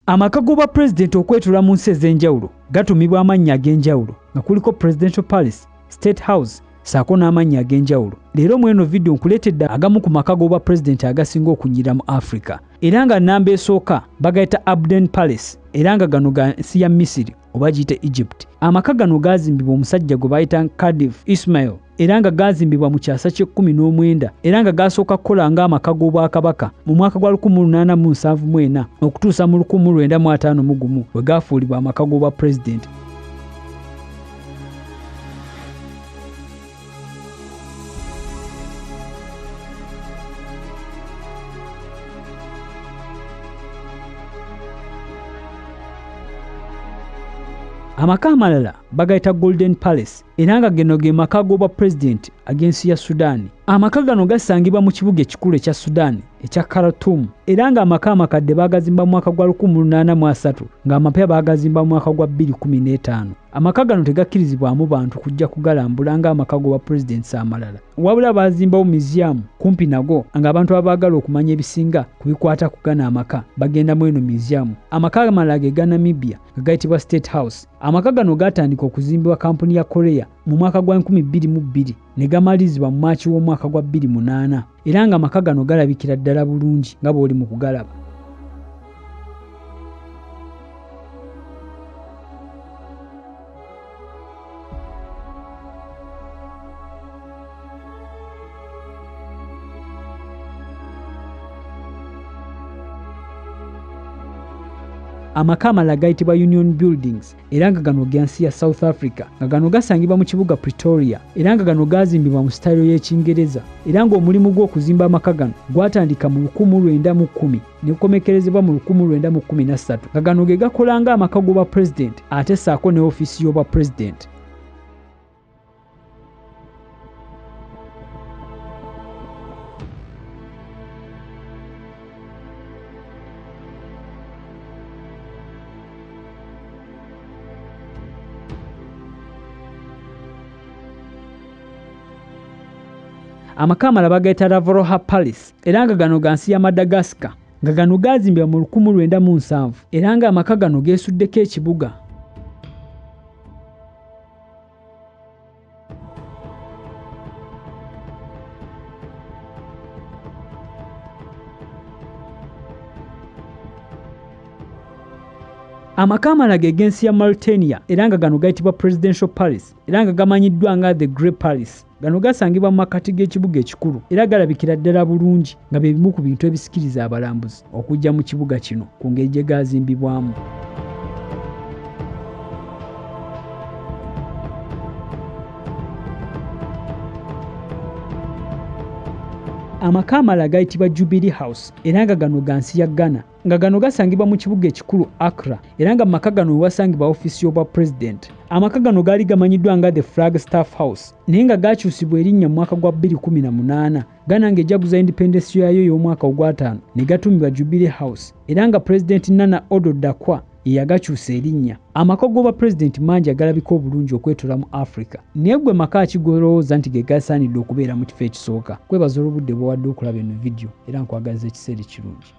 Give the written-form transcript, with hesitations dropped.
Amaka g'obwa pulezidenti okwetula mu nsi ez'enjawulo gatumibwa amannya ag'enjawulo nga kuliko Presidential Palace, State House saako n'amannya ag'enjawulo. Leero mu eno vidiyo nkuleetedde agamu ku maka g'obwa pulezidenti agasinga okunyira mu Africa. Era nga nnamba esooka bagayita Abden Palace era nga gano ga nsi ya Misiri oba giyite Egypt. Amaka gano gaazimbibwa omusajja gwe bayita Khadif Ismail era nga gaazimbibwa mu kyasa kye-19 era nga gaasooka kukola ng'amaka g'obwakabaka mu mwaka gwa 1874 okutuusa mu 1951 we gaafuulibwa amaka g'obwa pulezidenti. Amaka amalala bagayita Golden Palace era nga geno ge maka g'obwa pulezidenti ag'ensi ya Sudan. Amaka gano gasangibwa mu kibuga ekikulu ekya Sudan ekya Khartoum era nga amaka amakadde baagazimba mu mwaka gwa 1803 ng'amapya baagazimba mu mwaka gwa 2015. Amaka gano tegakkirizibwamu bantu kujja kugalambula ng'amaka g'obwa pulezidenti amalala, wabula baazimbawo museum kumpi nago ng'abantu abaagala okumanya ebisinga ku bikwata ku gano amaka bagenda mu eno museum. Amaka amalala ge ga Namibia nga gayitibwa State House. Amaka gano gaatandika okuzimbibwa kampuni ya Korea mu mwaka gwa 2002 ne gamalizibwa mu Maaci w'omwaka gwa 2008 era nga amaka gano galabikira ddala bulungi nga bw'oli mu kugalaba. Amaka amalala gayitibwa Union Buildings era nga gano ga nsi ya South Africa nga gano gasangibwa mu kibuga Pretoria era nga gano gazimbibwa mu sitayiro y'Ekingereza era ng'omulimu gw'okuzimba amaka gano gwatandika mu 1910 ne gukomekerezebwa mu 1913 nga gano ge gakola ng'amaka g'obwa pulezidenti ate ssaako ne ofiisi y'obwa pulezidenti. Amaka amalala bagayita Ravoroha Palace era nga gano ga nsi ya Madagascar nga gano gaazimbibwa mu 1907 era nga amaka gano geesuddeko ekibuga. Amaka amalala ge g'ensi ya Mauritania era nga gano gayitibwa Presidential Palace era nga gamanyiddwa nga The Great Palace. Gano gasangibwa mu makati g'ekibuga ekikulu era galabikira ddala bulungi nga bye bimu ku bintu ebisikiriza abalambuzi okujja mu kibuga kino ku ngeri gye gaazimbibwamu. Amaka amalala gayitibwa Jubilee House era nga gano ga nsi ya Ghana nga gano gasangibwa mu kibuga ekikulu Accra era nga maka gano we wasangibwa ofiisi y'obwa pulezidenti. Amaka gano gaali gamanyiddwa nga The Flagstaff House naye nga gaakyusibwa erinnya mu mwaka gwa 2018 Ghana ng'ejaguza independence yayo y'omwaka ogw'ataano ne gatumibwa Jubilee House era nga pulezidenti Nana Addo Dankwa ye yagakyusa erinnya. Amaka g'obwa pulezidenti mangi agalabika obulungi okwetula mu Africa naye gwe maka ki golowooza nti ge gasaanidde okubeera mu kifo ekisooka? Kwebaza olw'obudde bw'owadde okulaba eno vidiyo era nkwagaliza ekiseera ekirungi.